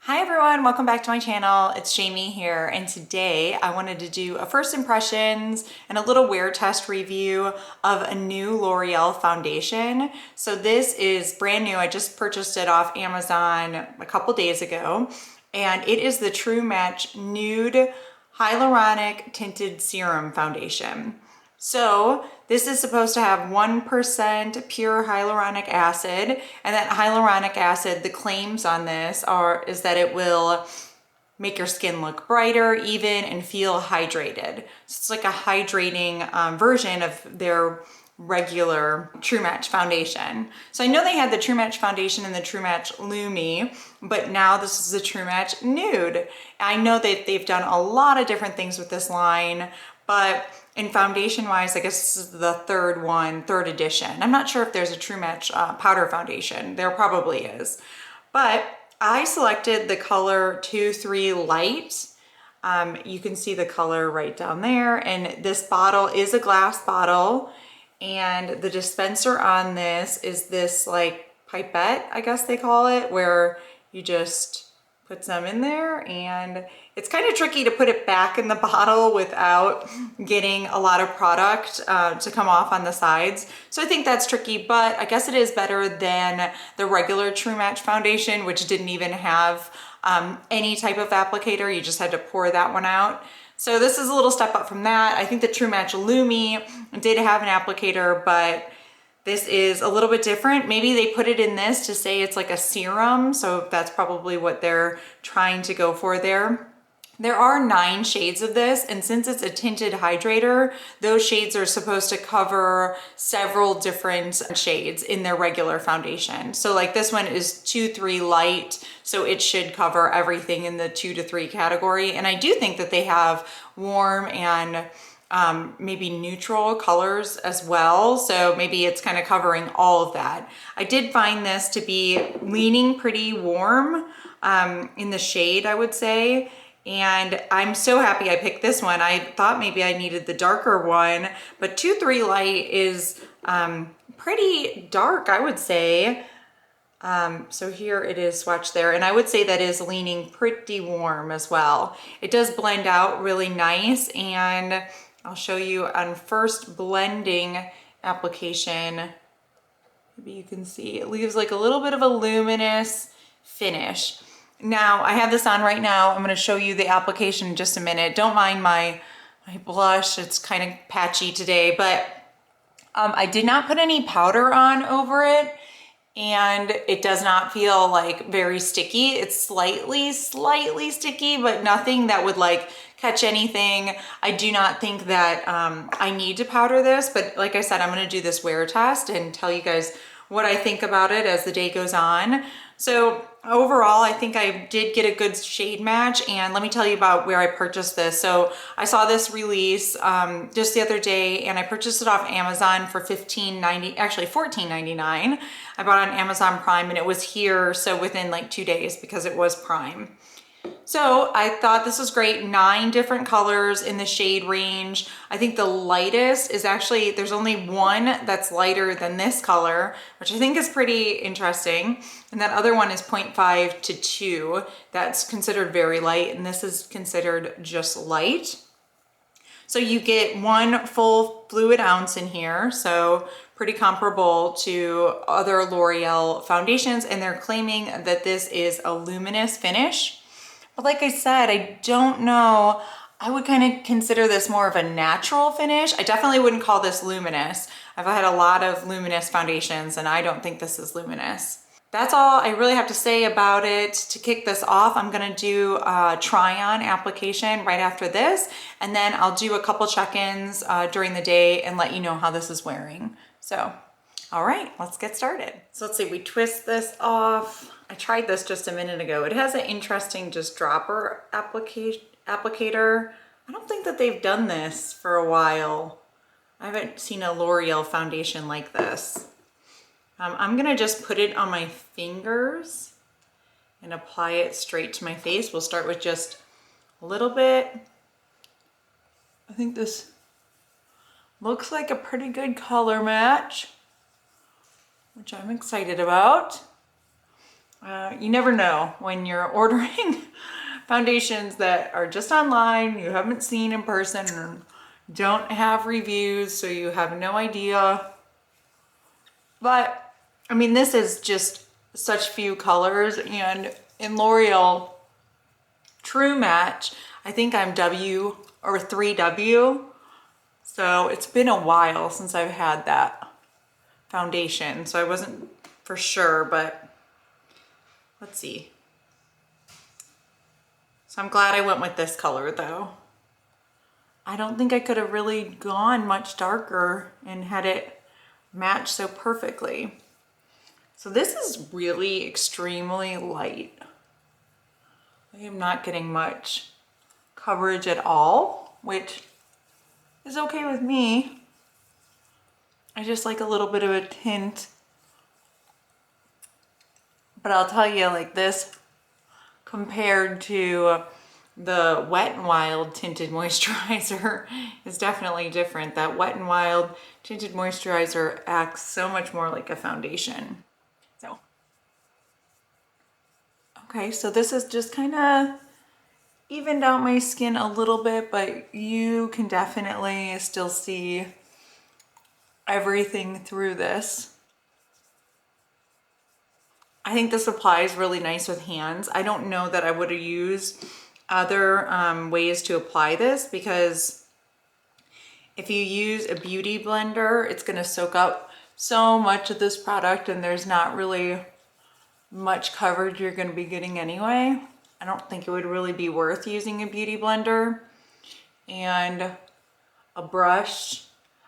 Hi everyone, welcome back to my channel. It's Jamie here, and today I wanted to do a first impressions and a little wear test review of a new L'Oreal foundation. So this is brand new. I just purchased it off Amazon a couple days ago, and it is the True Match Nude Hyaluronic Tinted Serum Foundation. So this is supposed to have 1% pure hyaluronic acid, and that hyaluronic acid, the claims on this is that it will make your skin look brighter, even, and feel hydrated. So it's like a hydrating version of their regular True Match foundation. So I know they had the True Match foundation and the True Match Lumi, but now this is the True Match Nude. I know that they've done a lot of different things with this line, but in foundation wise, I guess this is the third edition. I'm not sure if there's a True Match powder foundation. There probably is. But I selected the color 2-3 Light. You can see the color right down there. And this bottle is a glass bottle. And the dispenser on this is this like pipette, I guess they call it, where you just put some in there, and it's kind of tricky to put it back in the bottle without getting a lot of product to come off on the sides. So I think that's tricky, but I guess it is better than the regular True Match foundation, which didn't even have any type of applicator. You just had to pour that one out. So this is a little step up from that. I think the True Match Lumi did have an applicator, but this is a little bit different. Maybe they put it in this to say it's like a serum, so that's probably what they're trying to go for there. There are 9 shades of this, and since it's a tinted hydrator, those shades are supposed to cover several different shades in their regular foundation. So like this one is 2-3 Light, so it should cover everything in the 2 to 3 category. And I do think that they have warm and maybe neutral colors as well. So maybe it's kind of covering all of that. I did find this to be leaning pretty warm in the shade, I would say. And I'm so happy I picked this one. I thought maybe I needed the darker one, but 2-3 Light is pretty dark, I would say. So here it is swatched there, and I would say that is leaning pretty warm as well. It does blend out really nice, and I'll show you on first blending application. Maybe you can see it leaves like a little bit of a luminous finish. Now I have this on right now. I'm going to show you the application in just a minute. Don't mind my blush. It's kind of patchy today, but I did not put any powder on over it, and it does not feel like very sticky. It's slightly sticky, but nothing that would like catch anything. I do not think that I need to powder this, but like I said, I'm gonna do this wear test and tell you guys what I think about it as the day goes on. So overall, I think I did get a good shade match, and let me tell you about where I purchased this. So I saw this release just the other day, and I purchased it off Amazon for $15.90, actually $14.99. I bought it on Amazon Prime, and it was here so within like 2 days because it was Prime. So I thought this was great. 9 different colors in the shade range. I think the lightest is actually, there's only one that's lighter than this color, which I think is pretty interesting. And that other one is 0.5 to 2. That's considered very light, and this is considered just light. So you get 1 full fluid ounce in here, so pretty comparable to other L'Oreal foundations, and they're claiming that this is a luminous finish. But like I said, I don't know. I would kind of consider this more of a natural finish. I definitely wouldn't call this luminous. I've had a lot of luminous foundations, and I don't think this is luminous. That's all I really have to say about it. To kick this off, I'm gonna do a TryOn application right after this, and then I'll do a couple check-ins during the day and let you know how this is wearing. So, all right, let's get started. So let's see, we twist this off. I tried this just a minute ago. It has an interesting just dropper applicator. I don't think that they've done this for a while. I haven't seen a L'Oreal foundation like this. I'm gonna just put it on my fingers and apply it straight to my face. We'll start with just a little bit. I think this looks like a pretty good color match, which I'm excited about. You never know when you're ordering foundations that are just online, you haven't seen in person, and don't have reviews, so you have no idea. But I mean, this is just such few colors, and in L'Oreal True Match, I think I'm W or 3W. So it's been a while since I've had that foundation, so I wasn't for sure, but let's see. So I'm glad I went with this color though. I don't think I could have really gone much darker and had it match so perfectly. So this is really extremely light. I am not getting much coverage at all, which is okay with me. I just like a little bit of a tint. But I'll tell you, like, this compared to the Wet n Wild tinted moisturizer is definitely different. That Wet n Wild tinted moisturizer acts so much more like a foundation. So, okay, so this is just kind of evened out my skin a little bit, but you can definitely still see everything through this. I think this applies really nice with hands. I don't know that I would have used other ways to apply this, because if you use a beauty blender, it's gonna soak up so much of this product and there's not really much coverage you're gonna be getting anyway. I don't think it would really be worth using a beauty blender. And a brush,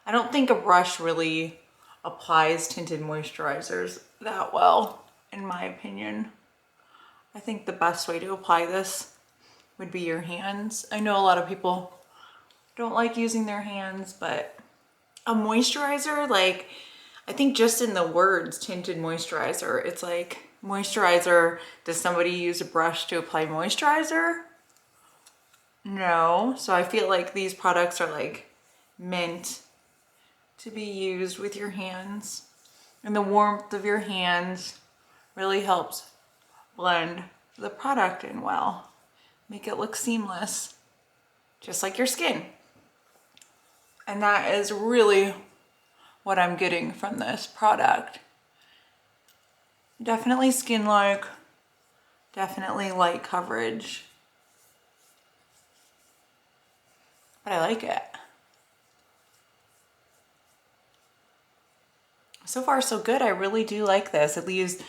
I don't think a brush really applies tinted moisturizers that well, in my opinion. I think the best way to apply this would be your hands. I know a lot of people don't like using their hands, but a moisturizer, like, I think just in the words tinted moisturizer, it's like moisturizer. Does somebody use a brush to apply moisturizer? No. So I feel like these products are like meant to be used with your hands, and the warmth of your hands really helps blend the product in well, make it look seamless, just like your skin. And that is really what I'm getting from this product. Definitely skin-like, definitely light coverage, but I like it. So far so good. I really do like this. It leaves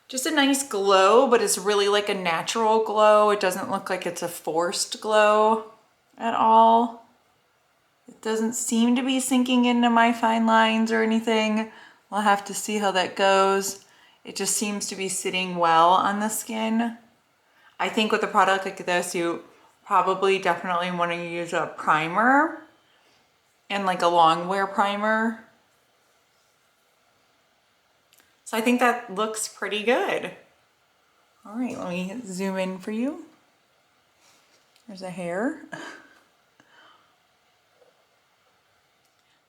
just a nice glow, but it's really like a natural glow. It doesn't look like it's a forced glow at all. It doesn't seem to be sinking into my fine lines or anything. We'll have to see how that goes. It just seems to be sitting well on the skin. I think with a product like this, you probably definitely want to use a primer, and like a long wear primer. So I think that looks pretty good. All right, let me zoom in for you. There's a hair.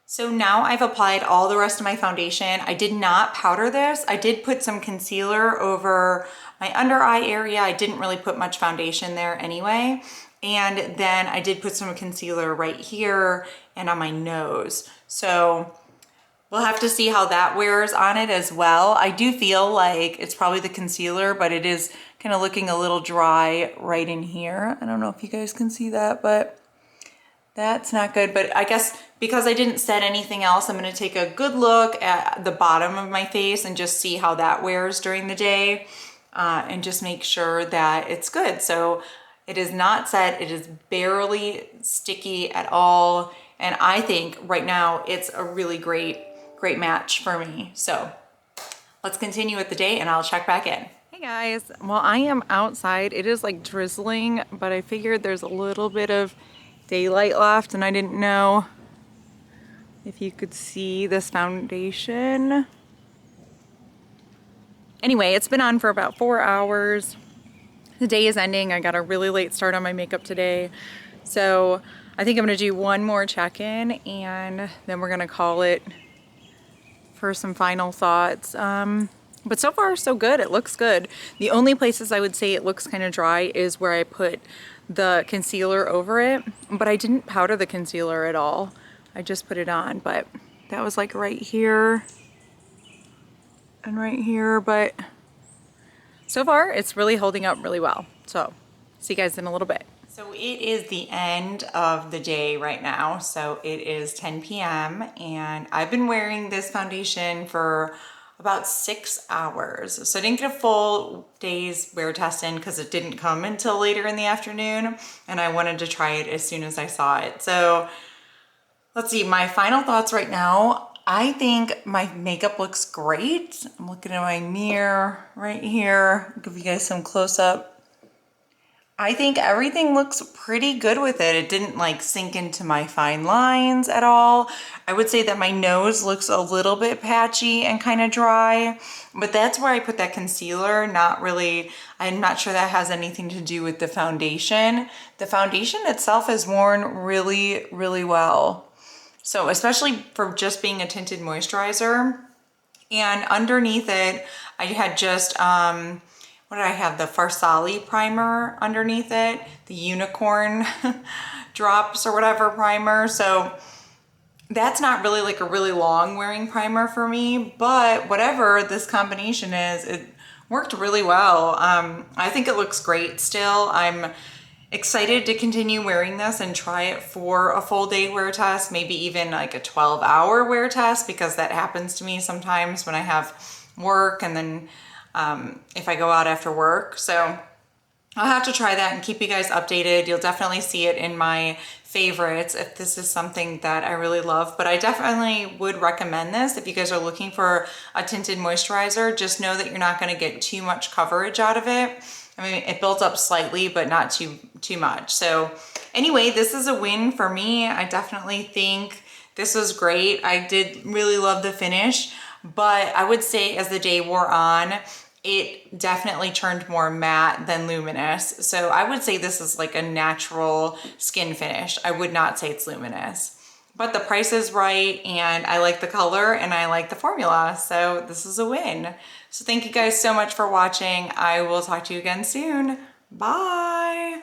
So now I've applied all the rest of my foundation. I did not powder this. I did put some concealer over my under eye area. I didn't really put much foundation there anyway. And then I did put some concealer right here and on my nose. So we'll have to see how that wears on it as well. I do feel like it's probably the concealer, but it is kind of looking a little dry right in here. I don't know if you guys can see that, but that's not good. But I guess because I didn't set anything else, I'm going to take a good look at the bottom of my face and just see how that wears during the day, and just make sure that it's good. So it is not set. It is barely sticky at all. And I think right now it's a really great match for me. So let's continue with the day and I'll check back in. Hey guys, well, I am outside. It is like drizzling, but I figured there's a little bit of daylight left and I didn't know if you could see this foundation. Anyway, it's been on for about 4 hours. The day is ending. I got a really late start on my makeup today. So I think I'm gonna do one more check-in and then we're gonna call it for some final thoughts. But so far so good, it looks good. The only places I would say it looks kind of dry is where I put the concealer over it, but I didn't powder the concealer at all. I just put it on, but that was like right here and right here, but so far it's really holding up really well. So see you guys in a little bit. So it is the end of the day right now. So it is 10 p.m. and I've been wearing this foundation for about 6 hours. So I didn't get a full day's wear test in because it didn't come until later in the afternoon, and I wanted to try it as soon as I saw it. So let's see, my final thoughts right now. I think my makeup looks great. I'm looking at my mirror right here. I'll give you guys some close up. I think everything looks pretty good with it. It didn't like sink into my fine lines at all. I would say that my nose looks a little bit patchy and kind of dry, but that's where I put that concealer. Not really, I'm not sure that has anything to do with the foundation. The foundation itself is worn really, really well. So especially for just being a tinted moisturizer. And underneath it, I had just, what did I have? The Farsali primer underneath it, the unicorn drops or whatever primer. So that's not really like a really long wearing primer for me, but whatever this combination is, it worked really well. I think it looks great still. I'm excited to continue wearing this and try it for a full day wear test, maybe even like a 12-hour wear test, because that happens to me sometimes when I have work and then if I go out after work. So I'll have to try that and keep you guys updated. You'll definitely see it in my favorites if this is something that I really love. But I definitely would recommend this if you guys are looking for a tinted moisturizer. Just know that you're not going to get too much coverage out of it. I mean, it builds up slightly, but not too much. So anyway, this is a win for me. I definitely think this was great. I did really love the finish, but I would say as the day wore on, it definitely turned more matte than luminous. So I would say this is like a natural skin finish. I would not say it's luminous. But the price is right, and I like the color and I like the formula. So this is a win. So thank you guys so much for watching. I will talk to you again soon. Bye.